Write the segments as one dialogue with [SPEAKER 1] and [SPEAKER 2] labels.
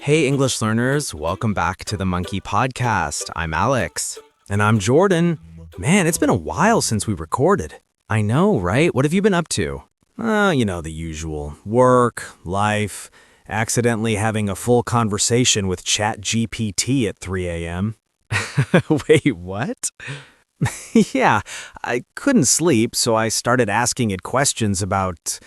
[SPEAKER 1] Hey, English learners, welcome back to the Monkey Podcast. I'm Alex. And I'm Jordan. Man, it's been a while since we recorded. I know, right? What have you been up to? The usual. Work, life, accidentally having a full conversation with ChatGPT at 3 a.m. Wait, what? Yeah, I couldn't sleep, so I started asking it questions about,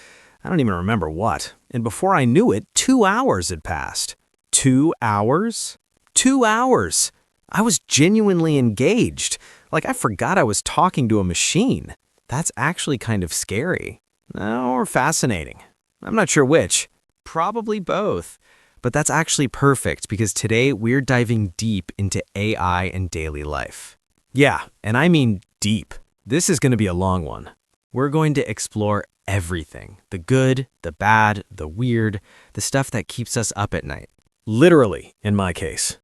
[SPEAKER 1] I don't even remember what. And before I knew it, 2 hours had passed. 2 hours? 2 hours! I was genuinely engaged. Like I forgot I was talking to a machine. That's actually kind of scary. Or fascinating. I'm not sure which. Probably both. But that's actually perfect because today we're diving deep into AI and daily life. Yeah, and I mean deep. This is going to be a long one. We're going to explore everything. The good, the bad, the weird, the stuff that keeps us up at night. Literally, in my case.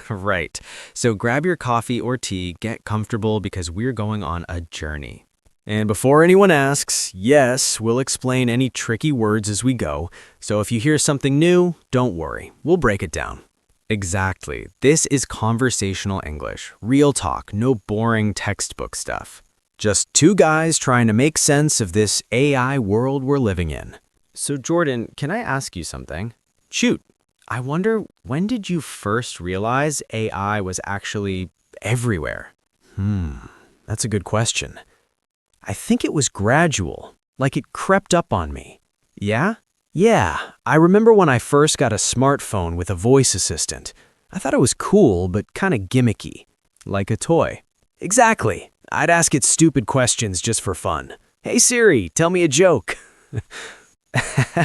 [SPEAKER 1] Right. So grab your coffee or tea, get comfortable because we're going on a journey. And before anyone asks, yes, we'll explain any tricky words as we go. So if you hear something new, don't worry. We'll break it down. Exactly. This is conversational English. Real talk, no boring textbook stuff. Just two guys trying to make sense of this AI world we're living in. So Jordan, can I ask you something? Shoot. I wonder, when did you first realize AI was actually everywhere? That's a good question. I think it was gradual, like it crept up on me. Yeah? Yeah, I remember when I first got a smartphone with a voice assistant. I thought it was cool, but kind of gimmicky. Like a toy. Exactly. I'd ask it stupid questions just for fun. Hey Siri, tell me a joke.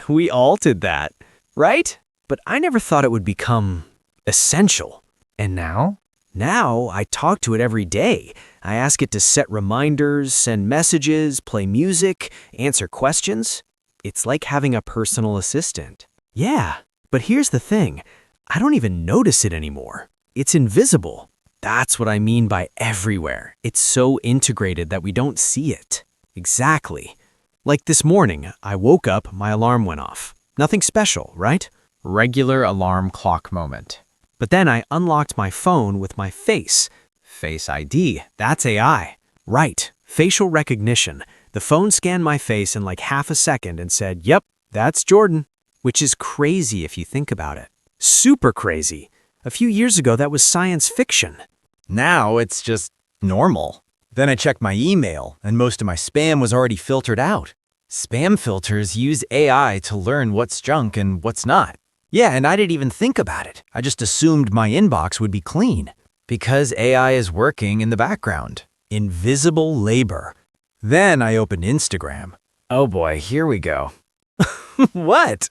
[SPEAKER 1] We all did that, right? But I never thought it would become essential.
[SPEAKER 2] And now?
[SPEAKER 1] Now, I talk to it every day. I ask it to set reminders, send messages, play music, answer questions. It's like having a personal assistant. Yeah, but here's the thing. I don't even notice it anymore. It's invisible. That's what I mean by everywhere. It's so integrated that we don't see it. Exactly. Like this morning, I woke up, my alarm went off. Nothing special, right?
[SPEAKER 2] Regular alarm clock moment.
[SPEAKER 1] But then I unlocked my phone with my face. Face ID, that's AI. Right, facial recognition. The phone scanned my face in like half a second and said, yep, that's Jordan. Which is crazy if you think about it. Super crazy. A few years ago, that was science fiction.
[SPEAKER 3] Now it's just normal. Then I checked my email, and most of my spam was already filtered out. Spam filters use AI to learn what's junk and what's not. Yeah, and I didn't even think about it. I just assumed my inbox would be clean. Because AI is working in the background. Invisible labor. Then I opened Instagram.
[SPEAKER 1] Oh boy, here we go. What?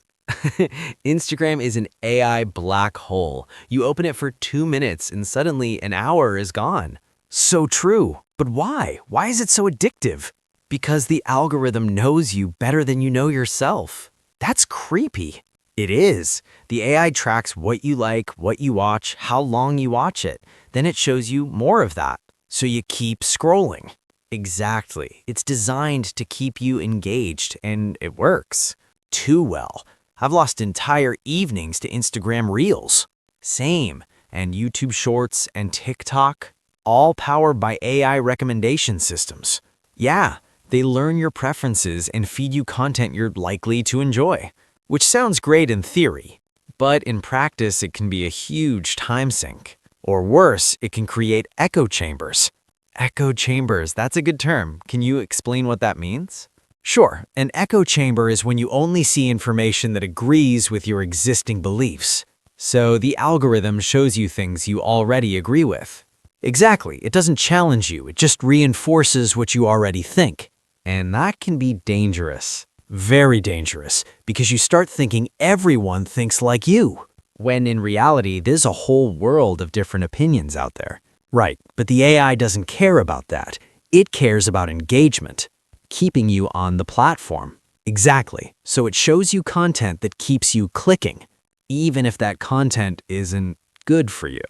[SPEAKER 1] Instagram is an AI black hole. You open it for 2 minutes and suddenly an hour is gone. So true. But why? Why is it so addictive? Because the algorithm knows you better than you know yourself. That's creepy. It is. The AI tracks what you like, what you watch, how long you watch it. Then it shows you more of that. So you keep scrolling. Exactly. It's designed to keep you engaged, and it works. Too well. I've lost entire evenings to Instagram Reels. Same. And YouTube Shorts and TikTok. All powered by AI recommendation systems. Yeah, they learn your preferences and feed you content you're likely to enjoy. Which sounds great in theory, but in practice it can be a huge time sink. Or worse, it can create echo chambers. Echo chambers, that's a good term. Can you explain what that means? Sure, an echo chamber is when you only see information that agrees with your existing beliefs. So the algorithm shows you things you already agree with. Exactly, it doesn't challenge you, it just reinforces what you already think. And that can be dangerous. Very dangerous, because you start thinking everyone thinks like you, when in reality, there's a whole world of different opinions out there. Right, but the AI doesn't care about that. It cares about engagement, keeping you on the platform. Exactly, so it shows you content that keeps you clicking, even if that content isn't good for you.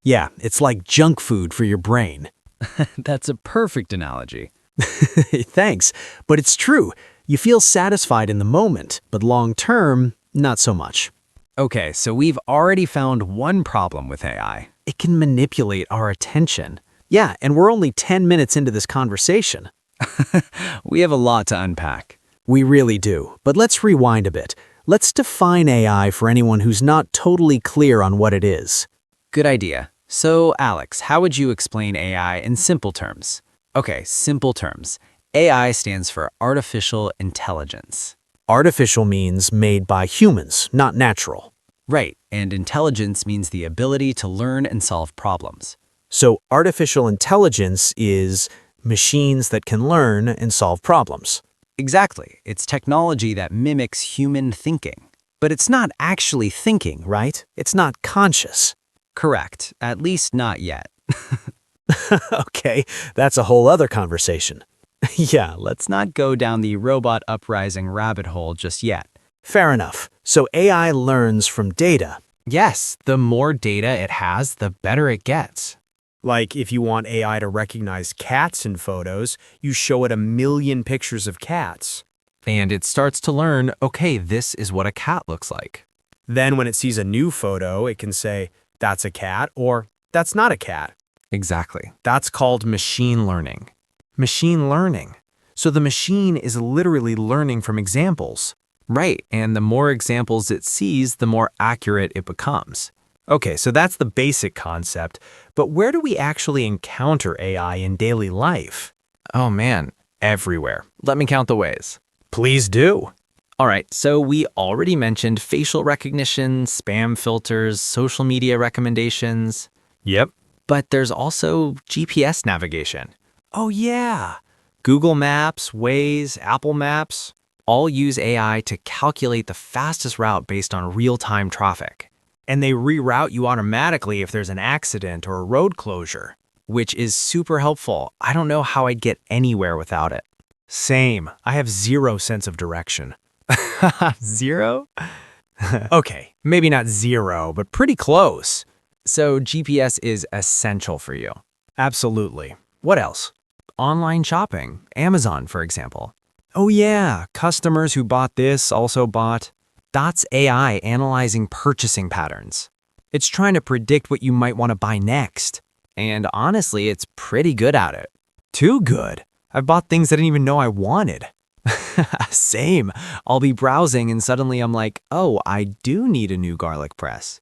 [SPEAKER 1] Yeah, it's like junk food for your brain.
[SPEAKER 2] That's a perfect analogy.
[SPEAKER 1] Thanks, but it's true. You feel satisfied in the moment, but long term, not so much.
[SPEAKER 2] Okay, so we've already found one problem with AI.
[SPEAKER 1] It can manipulate our attention. Yeah, and we're only 10 minutes into this conversation.
[SPEAKER 2] We have a lot to unpack.
[SPEAKER 1] We really do. But let's rewind a bit. Let's define AI for anyone who's not totally clear on what it is.
[SPEAKER 2] Good idea. So, Alex, how would you explain AI in simple terms? Okay, simple terms. AI stands for artificial intelligence.
[SPEAKER 1] Artificial means made by humans, not natural.
[SPEAKER 2] Right, and intelligence means the ability to learn and solve problems.
[SPEAKER 1] So artificial intelligence is machines that can learn and solve problems.
[SPEAKER 2] Exactly. It's technology that mimics human thinking.
[SPEAKER 1] But it's not actually thinking, right? It's not conscious.
[SPEAKER 2] Correct, at least not yet.
[SPEAKER 1] Okay, that's a whole other conversation. Yeah,
[SPEAKER 2] Let's not go down the robot uprising rabbit hole just yet.
[SPEAKER 1] fair enough. So AI learns from data.
[SPEAKER 2] Yes, the more data it has, the better it gets.
[SPEAKER 1] Like if you want AI to recognize cats in photos, you show it 1,000,000 pictures of cats.
[SPEAKER 2] And it starts to learn, okay, this is what a cat looks like.
[SPEAKER 1] Then when it sees a new photo, it can say, that's a cat or that's not a cat.
[SPEAKER 2] Exactly.
[SPEAKER 1] That's called machine learning. Machine learning. So the machine is literally learning from examples.
[SPEAKER 2] Right, and the more examples it sees, the more accurate it becomes.
[SPEAKER 1] Okay, so that's the basic concept, but where do we actually encounter AI in daily life?
[SPEAKER 2] Oh man, everywhere. Let me count the ways.
[SPEAKER 1] Please do.
[SPEAKER 2] All right, so we already mentioned facial recognition, spam filters, social media recommendations,
[SPEAKER 1] Yep.
[SPEAKER 2] but there's also GPS navigation.
[SPEAKER 1] Oh yeah. Google Maps, Waze, Apple Maps.
[SPEAKER 2] All use AI to calculate the fastest route based on real-time traffic,
[SPEAKER 1] And they reroute you automatically if there's an accident or a road closure.
[SPEAKER 2] which is super helpful. I don't know how I'd get anywhere without it.
[SPEAKER 1] Same. I have zero sense of direction.
[SPEAKER 2] Zero?
[SPEAKER 1] Okay, maybe not zero, but pretty close.
[SPEAKER 2] So GPS is essential for you.
[SPEAKER 1] Absolutely. What else?
[SPEAKER 2] Online shopping, Amazon, for example.
[SPEAKER 1] Oh yeah, customers who bought this also bought.
[SPEAKER 2] That's AI analyzing purchasing patterns. It's trying to predict what you might want to buy next. And honestly, it's pretty good at it.
[SPEAKER 1] Too good. I've bought things I didn't even know I wanted.
[SPEAKER 2] Same. I'll be browsing and suddenly I'm like, oh, I do need a new garlic press.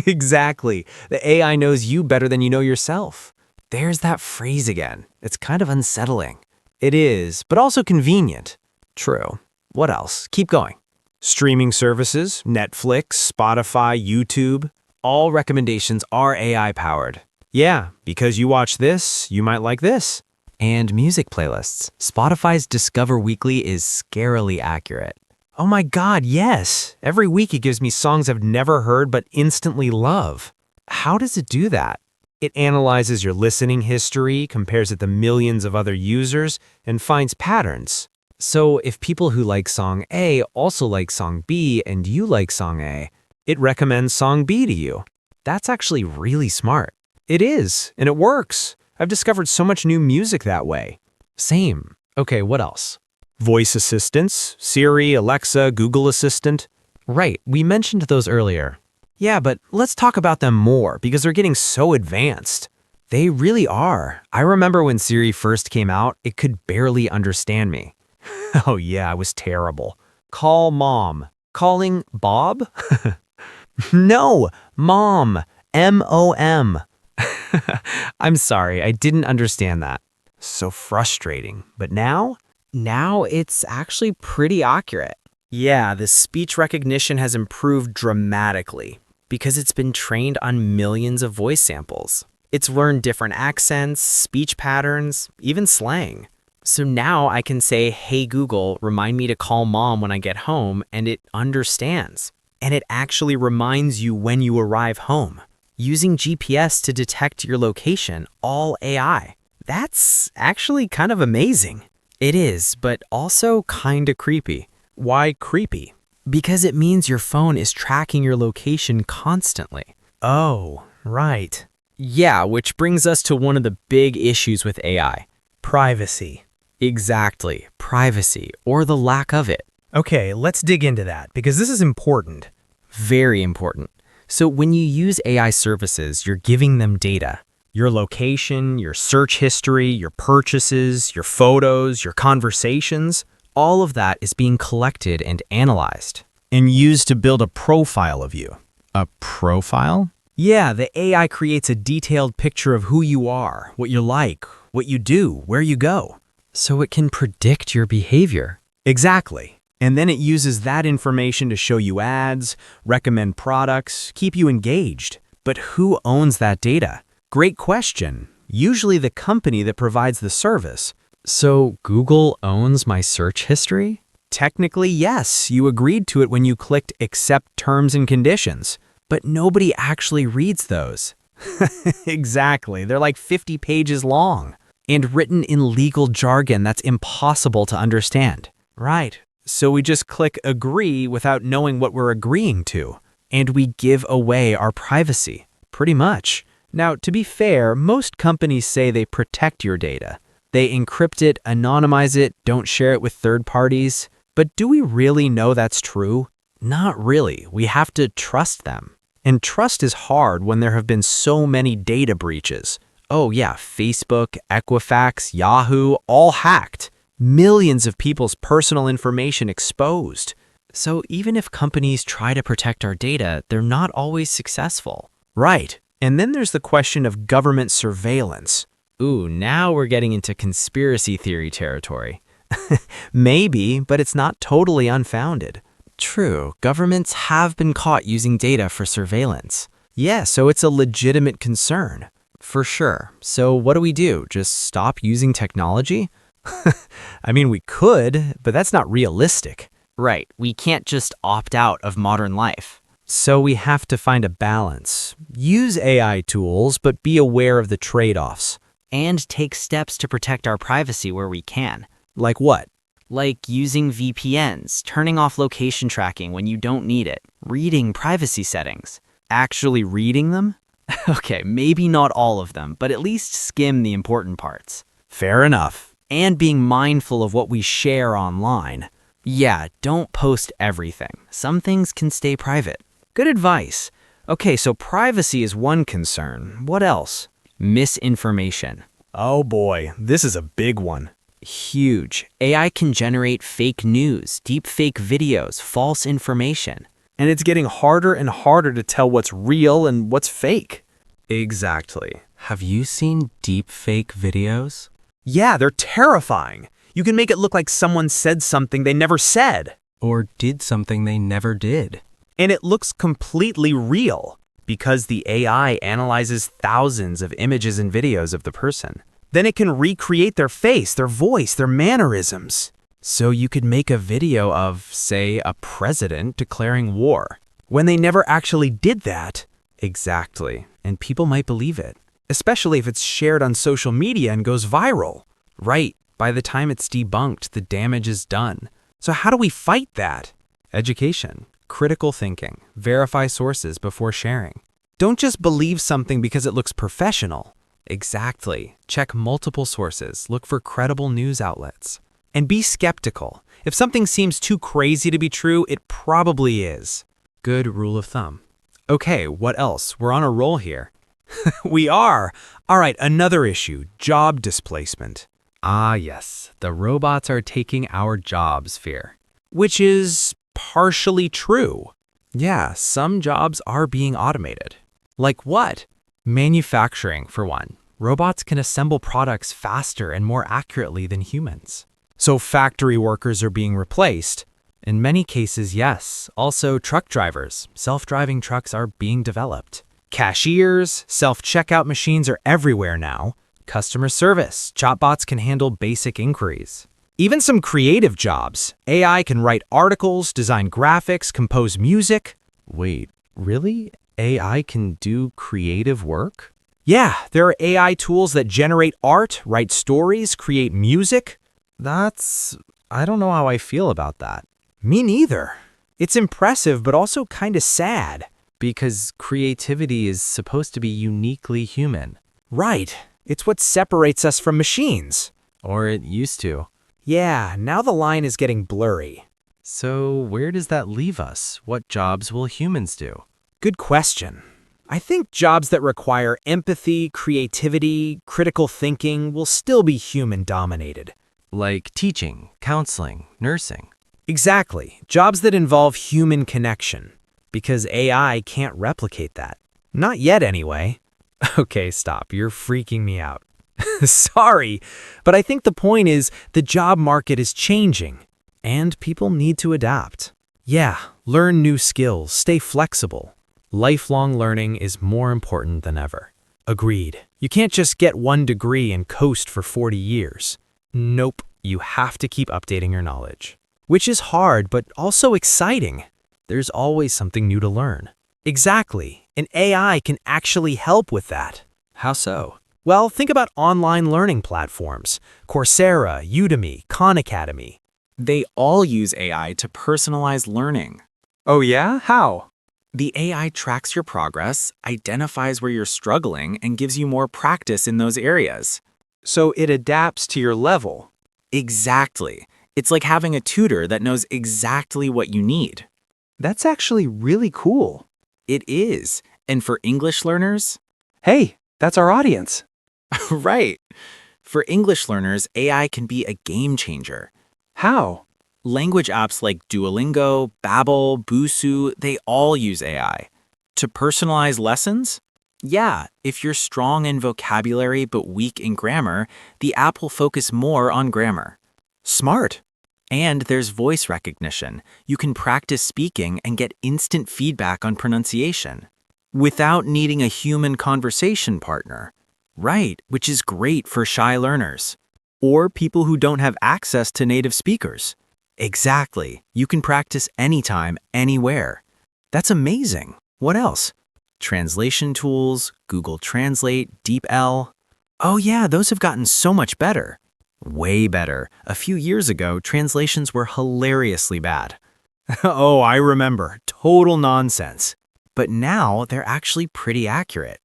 [SPEAKER 1] Exactly. The AI knows you better than you know yourself.
[SPEAKER 2] There's that phrase again. It's kind of unsettling.
[SPEAKER 1] It is, but also convenient.
[SPEAKER 2] True. What else? Keep going.
[SPEAKER 1] Streaming services, Netflix, Spotify, YouTube, all recommendations are AI powered. Yeah, because you watch this, you might like this.
[SPEAKER 2] And music playlists. Spotify's Discover Weekly is scarily accurate.
[SPEAKER 1] Oh my God, yes. Every week it gives me songs I've never heard but instantly love.
[SPEAKER 2] How does it do that?
[SPEAKER 1] It analyzes your listening history, compares it to millions of other users, and finds patterns.
[SPEAKER 2] So if people who like song A also like song B and you like song A,
[SPEAKER 1] It recommends song B to you.
[SPEAKER 2] that's actually really smart.
[SPEAKER 1] It is, and it works. I've discovered so much new music that way.
[SPEAKER 2] Same. Okay, what else?
[SPEAKER 1] Voice assistants, Siri, Alexa, Google Assistant.
[SPEAKER 2] Right, we mentioned those earlier.
[SPEAKER 1] Yeah, but let's talk about them more because they're getting so advanced.
[SPEAKER 2] They really are. I remember when Siri first came out, it could barely understand me.
[SPEAKER 1] Oh yeah, I was terrible. Call mom.
[SPEAKER 2] Calling Bob?
[SPEAKER 1] No, mom. M-O-M.
[SPEAKER 2] I'm sorry, I didn't understand that.
[SPEAKER 1] So frustrating. But now?
[SPEAKER 2] Now it's actually pretty accurate.
[SPEAKER 1] Yeah, the speech recognition has improved dramatically because it's been trained on millions of voice samples. It's learned different accents, speech patterns, even slang. So now I can say, hey Google, remind me to call mom when I get home, and it understands. And it actually reminds you when you arrive home. Using GPS to detect your location, all AI. That's actually kind of amazing. It is, but also kinda creepy. Why creepy? Because it means your phone is tracking your location constantly. Oh, right. Yeah, which brings us to one of the big issues with AI. Privacy. Exactly, privacy, or the lack of it. Okay, let's dig into that, because this is important. Very important. So when you use AI services, you're giving them data. Your location, your search history, your purchases, your photos, your conversations, all of that is being collected and analyzed.
[SPEAKER 3] And used to build a profile of you.
[SPEAKER 1] A profile? Yeah, the AI creates a detailed picture of who you are, what you like, what you do, where you go. So it can predict your behavior.
[SPEAKER 3] Exactly. And then it uses that information to show you ads, recommend products, keep you engaged.
[SPEAKER 1] But who owns that data? Great question. Usually the company that provides the service. So Google owns my search history? Technically, yes. You agreed to it when you clicked Accept Terms and Conditions. But nobody actually reads those. Exactly. They're like 50 pages long and written in legal jargon that's impossible to understand. Right. So we just click Agree without knowing what we're agreeing to. And we give away our privacy. Pretty much. Now, to be fair, most companies say they protect your data. They encrypt it, anonymize it, don't share it with third parties. But do we really know that's true? Not really. We have to trust them. And trust is hard when there have been so many data breaches. Oh yeah, Facebook, Equifax, Yahoo, all hacked. Millions of people's personal information exposed. So even if companies try to protect our data, they're not always successful. Right. And then there's the question of government surveillance. Ooh, now we're getting into conspiracy theory territory. Maybe, but it's not totally unfounded. True, governments have been caught using data for surveillance. Yeah, so it's a legitimate concern. For sure. So what do? Just stop using technology? I mean, we could, but that's not realistic. Right, we can't just opt out of modern life. So we have to find a balance. Use AI tools, but be aware of the trade-offs. And take steps to protect our privacy where we can. Like what? Like using VPNs, turning off location tracking when you don't need it, reading privacy settings. Actually reading them? Okay, maybe not all of them, but at least skim the important parts. Fair enough. And being mindful of what we share online. Yeah, don't post everything. Some things can stay private. Good advice. Okay, so privacy is one concern. What else? Misinformation.
[SPEAKER 3] Oh boy, this is a big one.
[SPEAKER 1] Huge. AI can generate fake news, deep fake videos, false information.
[SPEAKER 3] And it's getting harder and harder to tell what's real and what's fake.
[SPEAKER 1] Exactly. Have you seen deep fake videos?
[SPEAKER 3] Yeah, they're terrifying. You can make it look like someone said something they never said.
[SPEAKER 1] Or did something they never did.
[SPEAKER 3] And it looks completely real because the AI analyzes thousands of images and videos of the person. Then it can recreate their face, their voice, their mannerisms. So you could make a video of, say, a president declaring war, when they never actually did that.
[SPEAKER 1] Exactly. And people might believe it.
[SPEAKER 3] Especially if it's shared on social media and goes viral.
[SPEAKER 1] Right. By the time it's debunked, the damage is done.
[SPEAKER 3] So how do we fight that?
[SPEAKER 1] Education, critical thinking, verify sources before sharing.
[SPEAKER 3] Don't just believe something because it looks professional.
[SPEAKER 1] Exactly. Check multiple sources. Look for credible news outlets.
[SPEAKER 3] And be skeptical. If something seems too crazy to be true, it probably is.
[SPEAKER 1] Good rule of thumb. Okay, what else? We're on a roll here.
[SPEAKER 3] We are. All right, another issue, job displacement.
[SPEAKER 1] Ah, yes. The robots are taking our jobs, fear.
[SPEAKER 3] Which is partially true.
[SPEAKER 1] Yeah, some jobs are being automated.
[SPEAKER 3] Like what?
[SPEAKER 1] Manufacturing, for one. Robots can assemble products faster and more accurately than humans.
[SPEAKER 3] So factory workers are being replaced?
[SPEAKER 1] In many cases, yes. Also, truck drivers. Self-driving trucks are being developed.
[SPEAKER 3] Cashiers, self-checkout machines are everywhere now.
[SPEAKER 1] Customer service. Chatbots can handle basic inquiries.
[SPEAKER 3] Even some creative jobs. AI can write articles, design graphics, compose music.
[SPEAKER 1] Wait, really? AI can do creative work?
[SPEAKER 3] Yeah, there are AI tools that generate art, write stories, create music.
[SPEAKER 1] I don't know how I feel about that.
[SPEAKER 3] Me neither. It's impressive, but also kind of sad.
[SPEAKER 1] Because creativity is supposed to be uniquely human.
[SPEAKER 3] Right. It's what separates us from machines.
[SPEAKER 1] Or it used to.
[SPEAKER 3] Yeah, now the line is getting blurry.
[SPEAKER 2] So where does that leave us? What jobs will humans do?
[SPEAKER 1] Good question. I think jobs that require empathy, creativity, critical thinking will still be human-dominated.
[SPEAKER 2] Like teaching, counseling, nursing.
[SPEAKER 1] Exactly. Jobs that involve human connection. Because AI can't replicate that. Not yet, anyway. Okay, stop. You're freaking me out. Sorry, but I think the point is the job market is changing, and people need to adapt. Yeah, learn new skills, stay flexible. Lifelong learning is more important than ever. Agreed. You can't just get one degree and coast for 40 years. Nope, you have to keep updating your knowledge. Which is hard, but also exciting. There's always something new to learn. Exactly, and AI can actually help with that.
[SPEAKER 2] How so?
[SPEAKER 1] Well, think about online learning platforms. Coursera, Udemy, Khan Academy.
[SPEAKER 4] They all use AI to personalize learning.
[SPEAKER 5] Oh yeah? How?
[SPEAKER 4] The AI tracks your progress, identifies where you're struggling, and gives you more practice in those areas.
[SPEAKER 5] So it adapts to your level.
[SPEAKER 4] Exactly. It's like having a tutor that knows exactly what you need.
[SPEAKER 5] That's actually really cool.
[SPEAKER 4] It is. And for English learners?
[SPEAKER 5] Hey, that's our audience.
[SPEAKER 4] Right. For English learners, AI can be a game changer.
[SPEAKER 5] How?
[SPEAKER 4] Language apps like Duolingo, Babbel, Busuu, they all use AI. To personalize lessons? Yeah, if you're strong in vocabulary but weak in grammar, the app will focus more on grammar. Smart. And there's voice recognition. You can practice speaking and get instant feedback on pronunciation without needing a human conversation partner. Right, which is great for shy learners or people who don't have access to native speakers. Exactly. You can practice anytime, anywhere. That's amazing. What else? Translation tools, Google Translate, DeepL. Oh yeah, those have gotten so much better. Way better. A few years ago, translations were hilariously bad.
[SPEAKER 1] Oh, I remember. Total nonsense.
[SPEAKER 4] But now they're actually pretty accurate.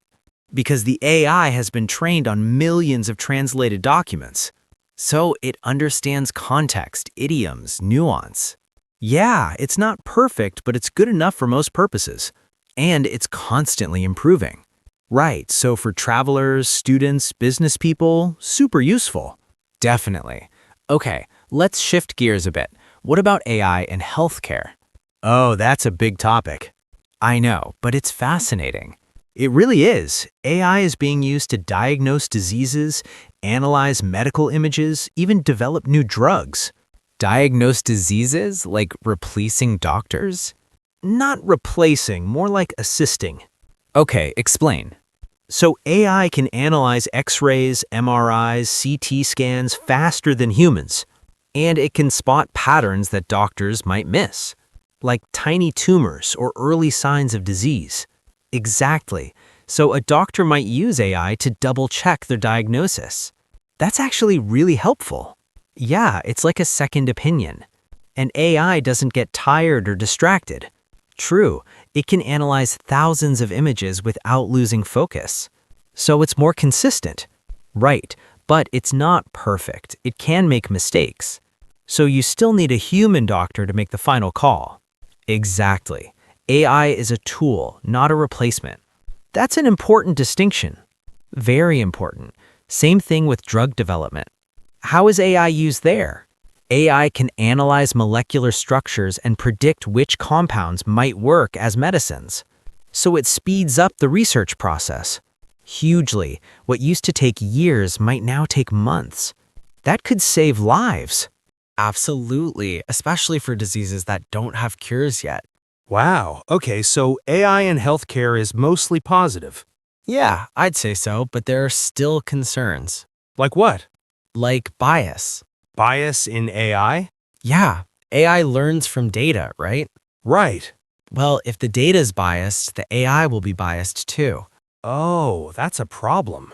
[SPEAKER 1] Because the AI has been trained on millions of translated documents.
[SPEAKER 4] So it understands context, idioms, nuance.
[SPEAKER 1] Yeah, it's not perfect, but it's good enough for most purposes.
[SPEAKER 4] And it's constantly improving.
[SPEAKER 1] Right, so for travelers, students, business people, super useful.
[SPEAKER 4] Definitely. Okay, let's shift gears a bit. What about AI in healthcare?
[SPEAKER 1] Oh, that's a big topic.
[SPEAKER 4] I know, but it's fascinating.
[SPEAKER 1] It really is. AI is being used to diagnose diseases, analyze medical images, even develop new drugs.
[SPEAKER 4] Diagnose diseases like replacing doctors?
[SPEAKER 1] Not replacing, more like assisting.
[SPEAKER 4] Okay, explain.
[SPEAKER 1] So AI can analyze X-rays, MRIs, CT scans faster than humans. And it can spot patterns that doctors might miss, like tiny tumors or early signs of disease. Exactly. So a doctor might use AI to double-check their diagnosis. That's actually really helpful. Yeah, it's like a second opinion. And AI doesn't get tired or distracted. True, it can analyze thousands of images without losing focus. So it's more consistent. Right, but it's not perfect. It can make mistakes. So you still need a human doctor to make the final call. Exactly. AI is a tool, not a replacement. That's an important distinction. Very important. Same thing with drug development. How is AI used there? AI can analyze molecular structures and predict which compounds might work as medicines. So it speeds up the research process. Hugely. What used to take years might now take months. That could save lives.
[SPEAKER 4] Absolutely, especially for diseases that don't have cures yet.
[SPEAKER 1] Wow. Okay, so AI in healthcare is mostly positive.
[SPEAKER 4] Yeah, I'd say so, but there are still concerns.
[SPEAKER 1] Like what?
[SPEAKER 4] Like bias.
[SPEAKER 1] Bias in AI?
[SPEAKER 4] Yeah, AI learns from data, right?
[SPEAKER 1] Right.
[SPEAKER 4] Well, if the data is biased, the AI will be biased too.
[SPEAKER 1] Oh, that's a problem.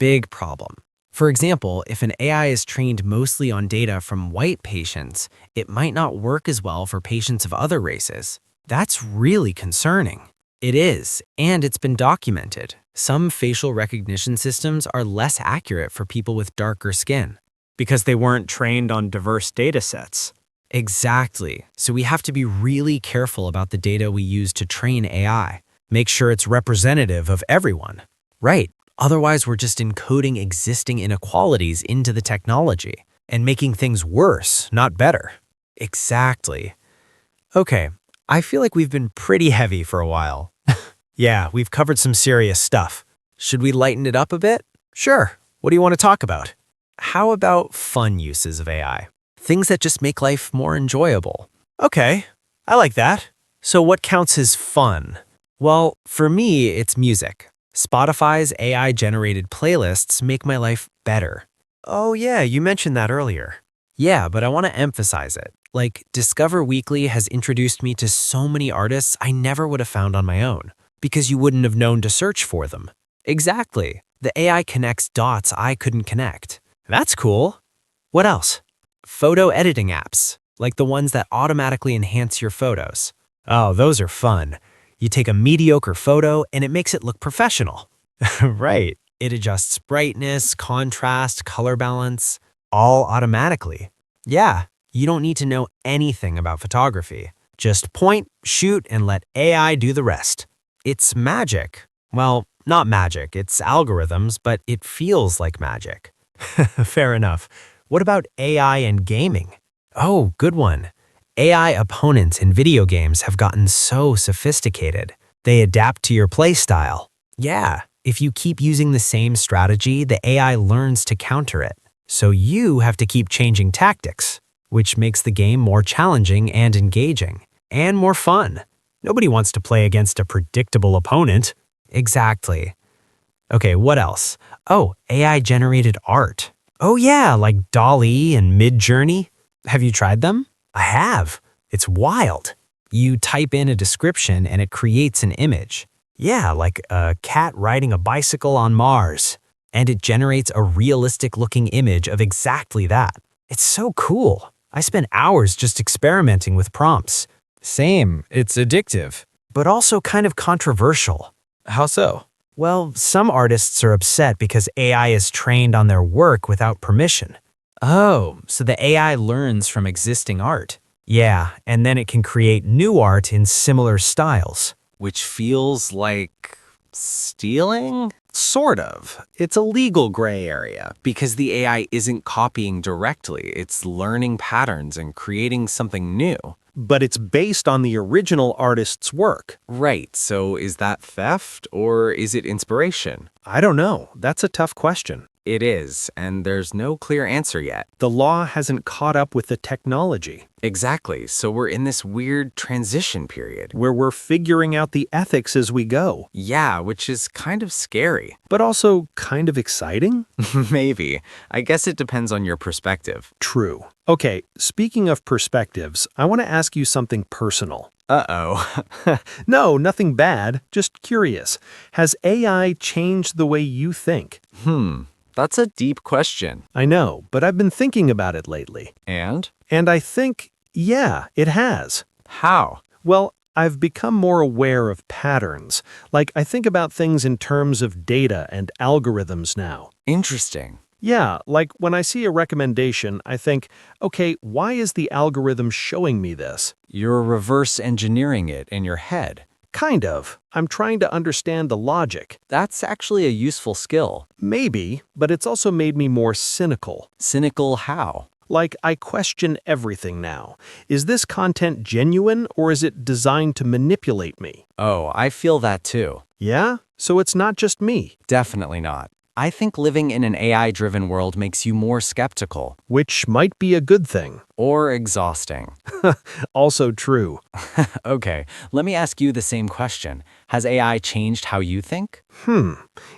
[SPEAKER 4] Big problem. For example, if an AI is trained mostly on data from white patients, it might not work as well for patients of other races. That's really concerning. It is, and it's been documented. Some facial recognition systems are less accurate for people with darker skin.
[SPEAKER 1] Because they weren't trained on diverse data sets. Exactly. So we have to be really careful about the data we use to train AI. Make sure it's representative of everyone. Right. Otherwise, we're just encoding existing inequalities into the technology and making things worse, not better. Exactly. Okay, I feel like we've been pretty heavy for a while. Yeah, we've covered some serious stuff. Should we lighten it up a bit? Sure. What do you want to talk about? How about fun uses of AI? Things that just make life more enjoyable. Okay, I like that. So what counts as fun? Well, for me, it's music. Spotify's AI-generated playlists make my life better. Oh yeah, you mentioned that earlier. Yeah, but I want to emphasize it. Like, Discover Weekly has introduced me to so many artists I never would have found on my own, because you wouldn't have known to search for them. Exactly. The AI connects dots I couldn't connect. That's cool. What else? Photo editing apps, like the ones that automatically enhance your photos. Oh, those are fun. You take a mediocre photo and it makes it look professional. Right. It adjusts brightness, contrast, color balance, all automatically. Yeah, you don't need to know anything about photography. Just point, shoot, and let AI do the rest. It's magic. Well, not magic, it's algorithms, but it feels like magic. Fair enough. What about AI and gaming? Oh, good one. AI opponents in video games have gotten so sophisticated. They adapt to your playstyle. Yeah, if you keep using the same strategy, the AI learns to counter it. So you have to keep changing tactics, which makes the game more challenging and engaging, and more fun. Nobody wants to play against a predictable opponent. Exactly. Okay, what else? Oh, AI-generated art. Oh yeah, like DALL-E and Midjourney. Have you tried them? I have. It's wild. You type in a description and it creates an image. Yeah, like a cat riding a bicycle on Mars. And it generates a realistic-looking image of exactly that. It's so cool. I spent hours just experimenting with prompts. Same, it's addictive. But also kind of controversial. How so? Well, some artists are upset because AI is trained on their work without permission. Oh, so the AI learns from existing art. Yeah, and then it can create new art in similar styles.
[SPEAKER 2] Which feels like stealing?
[SPEAKER 5] Sort of. It's a legal gray area.
[SPEAKER 2] Because the AI isn't copying directly, it's learning patterns and creating something new.
[SPEAKER 5] But it's based on the original artist's work.
[SPEAKER 2] Right, so is that theft or is it inspiration?
[SPEAKER 5] I don't know. That's a tough question.
[SPEAKER 2] It is, and there's no clear answer yet.
[SPEAKER 5] The law hasn't caught up with the technology,
[SPEAKER 2] Exactly, so we're in this weird transition period.
[SPEAKER 5] where we're figuring out the ethics as we go.
[SPEAKER 2] Yeah, which is kind of scary.
[SPEAKER 5] But also kind of exciting?
[SPEAKER 2] Maybe. I guess it depends on your perspective.
[SPEAKER 5] True. Okay, speaking of perspectives, I want to ask you something personal.
[SPEAKER 2] Uh-oh.
[SPEAKER 5] No, nothing bad, just curious. Has AI changed the way you think?
[SPEAKER 2] That's a deep question.
[SPEAKER 5] I know, but I've been thinking about it lately.
[SPEAKER 2] And?
[SPEAKER 5] And I think, yeah, it has.
[SPEAKER 2] How?
[SPEAKER 5] Well, I've become more aware of patterns. Like, I think about things in terms of data and algorithms now.
[SPEAKER 2] Interesting.
[SPEAKER 5] Yeah, like when I see a recommendation, I think, okay, why is the algorithm showing me this?
[SPEAKER 2] You're reverse engineering it in your head.
[SPEAKER 5] Kind of. I'm trying to understand the logic.
[SPEAKER 2] That's actually a useful skill.
[SPEAKER 5] Maybe, but it's also made me more cynical.
[SPEAKER 2] Cynical how?
[SPEAKER 5] Like, I question everything now. Is this content genuine or is it designed to manipulate me?
[SPEAKER 2] Oh, I feel that too.
[SPEAKER 5] Yeah? So it's not just me,
[SPEAKER 2] Definitely not. I think living in an AI-driven world makes you more skeptical.
[SPEAKER 5] which might be a good thing.
[SPEAKER 2] Or exhausting.
[SPEAKER 5] Also true.
[SPEAKER 2] Okay, let me ask you the same question. Has AI changed how you think?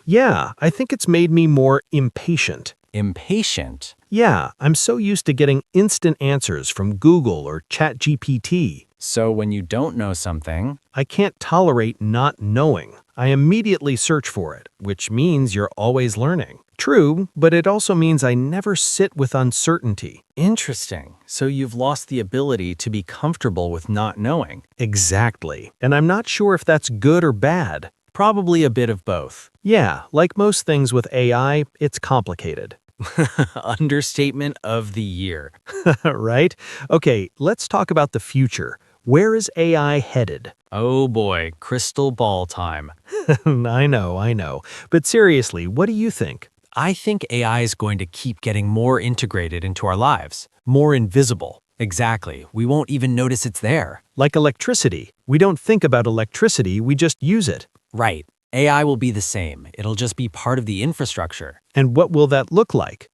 [SPEAKER 5] Yeah, I think it's made me more impatient.
[SPEAKER 2] Impatient?
[SPEAKER 5] Yeah, I'm so used to getting instant answers from Google or ChatGPT.
[SPEAKER 2] So when you don't know something,
[SPEAKER 5] I can't tolerate not knowing. I immediately search for it, which means you're always learning. True, but it also means I never sit with uncertainty.
[SPEAKER 2] interesting. So you've lost the ability to be comfortable with not knowing.
[SPEAKER 5] Exactly. And I'm not sure if that's good or bad.
[SPEAKER 2] Probably a bit of both.
[SPEAKER 5] Yeah, like most things with AI, it's complicated.
[SPEAKER 2] Understatement of the year.
[SPEAKER 5] Right? Okay, let's talk about the future. Where is AI headed?
[SPEAKER 2] Oh boy, crystal ball time.
[SPEAKER 5] I know. But seriously, what do you think?
[SPEAKER 2] I think AI is going to keep getting more integrated into our lives, more invisible. Exactly. We won't even notice it's there.
[SPEAKER 5] Like electricity. We don't think about electricity, we just use it.
[SPEAKER 2] Right. AI will be the same. It'll just be part of the infrastructure.
[SPEAKER 5] And what will that look like?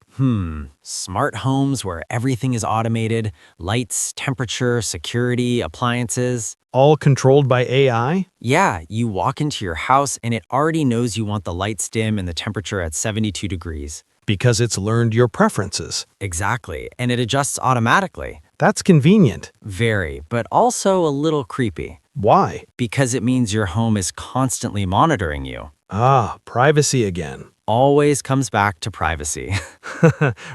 [SPEAKER 2] Smart homes where everything is automated, lights, temperature, security, appliances.
[SPEAKER 5] All controlled by AI?
[SPEAKER 2] Yeah, you walk into your house and it already knows you want the lights dim and the temperature at 72 degrees.
[SPEAKER 5] Because it's learned your preferences.
[SPEAKER 2] Exactly, and it adjusts automatically.
[SPEAKER 5] That's convenient.
[SPEAKER 2] Very, but also a little creepy.
[SPEAKER 5] Why?
[SPEAKER 2] Because it means your home is constantly monitoring you.
[SPEAKER 5] Ah, privacy again.
[SPEAKER 2] Always comes back to privacy.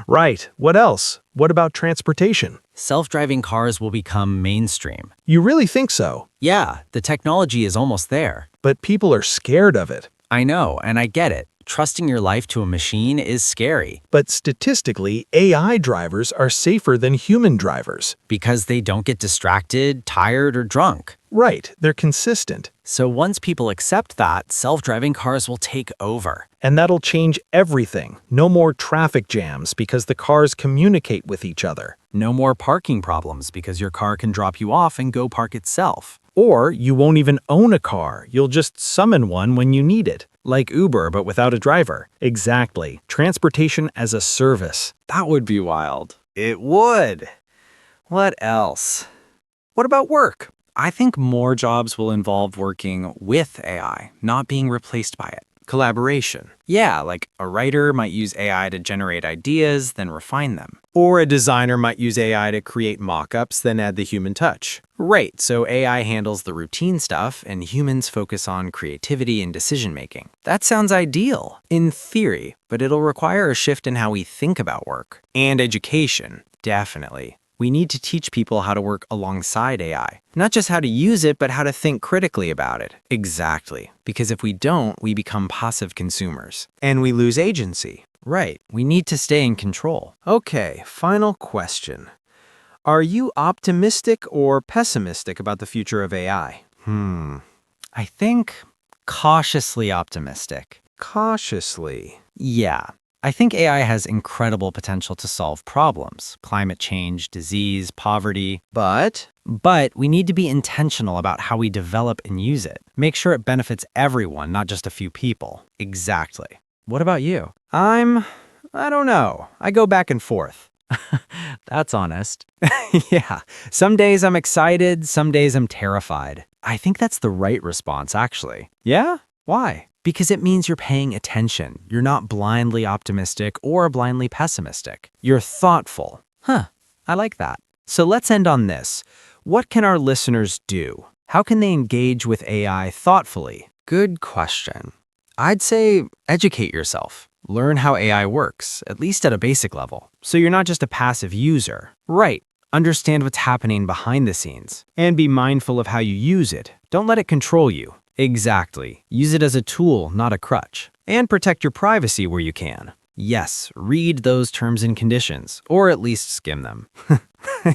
[SPEAKER 5] Right. What else? What about transportation?
[SPEAKER 2] Self-driving cars will become mainstream.
[SPEAKER 5] You really think so?
[SPEAKER 2] Yeah, the technology is almost there.
[SPEAKER 5] But people are scared of it.
[SPEAKER 2] I know, and I get it. Trusting your life to a machine is scary
[SPEAKER 5] But statistically, AI drivers are safer than human drivers.
[SPEAKER 2] because they don't get distracted, tired, or drunk.
[SPEAKER 5] Right, they're consistent.
[SPEAKER 2] So once people accept that, self-driving cars will take over.
[SPEAKER 5] And that'll change everything. No more traffic jams because the cars communicate with each other.
[SPEAKER 2] No more parking problems because your car can drop you off and go park itself.
[SPEAKER 5] Or you won't even own a car, you'll just summon one when you need it. Like Uber, but without a driver. Exactly. Transportation as a service.
[SPEAKER 4] That would be wild.
[SPEAKER 2] It would. What else?
[SPEAKER 4] What about work? I think more jobs will involve working with AI, not being replaced by it. Collaboration. Yeah, like a writer might use AI to generate ideas, then refine them.
[SPEAKER 1] Or a designer might use AI to create mock-ups, then add the human touch.
[SPEAKER 4] Right, so AI handles the routine stuff and humans focus on creativity and decision-making. That sounds ideal, in theory, but it'll require a shift in how we think about work. And education, definitely. We need to teach people how to work alongside AI. Not just how to use it, but how to think critically about it. Exactly. Because if we don't, we become passive consumers.
[SPEAKER 1] And we lose agency.
[SPEAKER 4] Right. We need to stay in control.
[SPEAKER 1] Okay, final question. Are you optimistic or pessimistic about the future of AI?
[SPEAKER 4] I think cautiously optimistic.
[SPEAKER 1] Cautiously.
[SPEAKER 4] Yeah. I think AI has incredible potential to solve problems, climate change, disease, poverty.
[SPEAKER 1] But
[SPEAKER 4] But we need to be intentional about how we develop and use it. Make sure it benefits everyone, not just a few people. Exactly. What about you?
[SPEAKER 1] I don't know. I go back and forth.
[SPEAKER 4] That's honest. Yeah. Some days I'm excited, some days I'm terrified. I think that's the right response, actually.
[SPEAKER 1] Yeah? Why?
[SPEAKER 4] Because it means you're paying attention. You're not blindly optimistic or blindly pessimistic. You're thoughtful. I like that. So let's end on this. What can our listeners do? How can they engage with AI thoughtfully? Good question. I'd say educate yourself. Learn how AI works, at least at a basic level. So you're not just a passive user. Right. Understand what's happening behind the scenes.
[SPEAKER 1] And be mindful of how you use it. Don't let it control you.
[SPEAKER 4] Exactly. Use it as a tool, not a crutch.
[SPEAKER 1] And protect your privacy where you can.
[SPEAKER 4] Yes, read those terms and conditions, or at least skim them.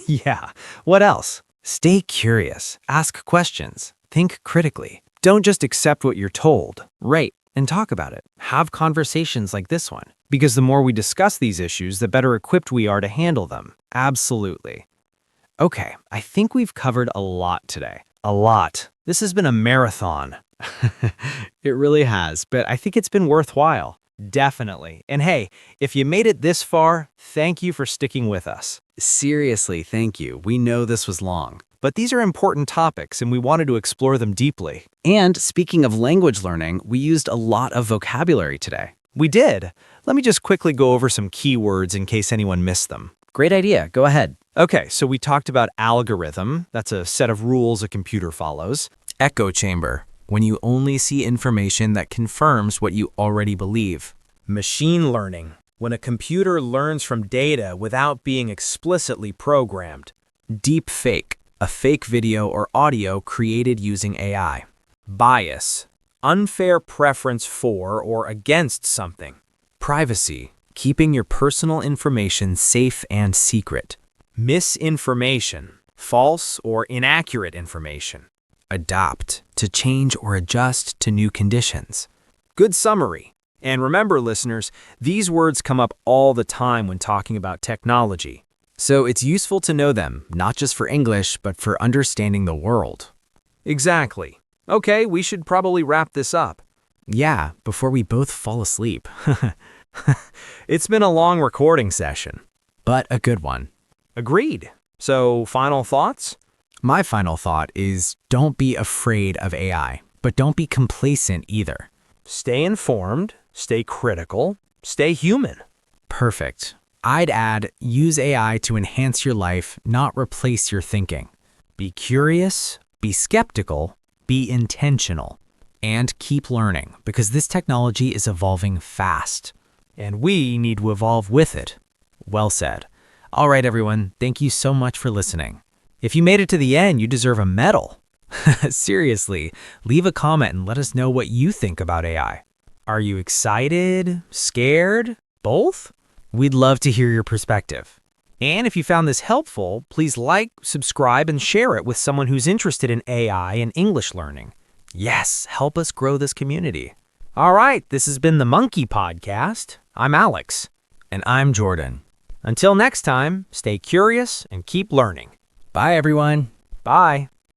[SPEAKER 1] Yeah. What else?
[SPEAKER 4] Stay curious. Ask questions. Think critically.
[SPEAKER 1] Don't just accept what you're told.
[SPEAKER 4] Right. And talk about it. Have conversations like this one.
[SPEAKER 1] Because the more we discuss these issues, the better equipped we are to handle them.
[SPEAKER 4] Absolutely. Okay, I think we've covered a lot today.
[SPEAKER 1] A lot. This has been a marathon.
[SPEAKER 4] It really has, but I think it's been worthwhile.
[SPEAKER 1] Definitely. And hey, if you made it this far, thank you for sticking with us.
[SPEAKER 2] Seriously, thank you. We know this was long.
[SPEAKER 1] But these are important topics, and we wanted to explore them deeply.
[SPEAKER 2] And speaking of language learning, we used a lot of vocabulary today.
[SPEAKER 1] We did. Let me just quickly go over some keywords in case anyone missed them.
[SPEAKER 2] Great idea. Go ahead.
[SPEAKER 1] Okay, so we talked about algorithm. That's a set of rules a computer follows.
[SPEAKER 4] Echo chamber, when you only see information that confirms what you already believe.
[SPEAKER 1] Machine learning, when a computer learns from data without being explicitly programmed.
[SPEAKER 4] Deep fake, a fake video or audio created using AI.
[SPEAKER 1] Bias, unfair preference for or against something.
[SPEAKER 4] Privacy,
[SPEAKER 1] keeping your personal information safe and secret.
[SPEAKER 5] Misinformation, false or inaccurate information.
[SPEAKER 1] Adapt, to change or adjust to new conditions.
[SPEAKER 5] Good summary. And remember, listeners, these words come up all the time when talking about technology.
[SPEAKER 1] So it's useful to know them, not just for English, but for understanding the world.
[SPEAKER 5] Exactly. Okay, we should probably wrap this up.
[SPEAKER 1] Yeah, before we both fall asleep.
[SPEAKER 5] It's been a long recording session.
[SPEAKER 1] But a good one.
[SPEAKER 5] Agreed. So, final thoughts?
[SPEAKER 1] My final thought is don't be afraid of AI, but don't be complacent either.
[SPEAKER 5] Stay informed, stay critical, stay human.
[SPEAKER 1] Perfect. I'd add use AI to enhance your life, not replace your thinking.
[SPEAKER 5] Be curious,
[SPEAKER 1] Be skeptical, be intentional, and keep learning because this technology is evolving fast.
[SPEAKER 5] and we need to evolve with it.
[SPEAKER 1] Well said. All right, everyone, thank you so much for listening. If you made it to the end, you deserve a medal. Seriously, leave a comment and let us know what you think about AI.
[SPEAKER 5] Are you excited, scared, both?
[SPEAKER 1] We'd love to hear your perspective.
[SPEAKER 5] And if you found this helpful, please like, subscribe, and share it with someone who's interested in AI and English learning.
[SPEAKER 1] Yes, help us grow this community.
[SPEAKER 5] All right, this has been the Monkey Podcast. I'm Alex.
[SPEAKER 1] And I'm Jordan.
[SPEAKER 5] Until next time, stay curious and keep learning.
[SPEAKER 1] Bye, everyone.
[SPEAKER 5] Bye.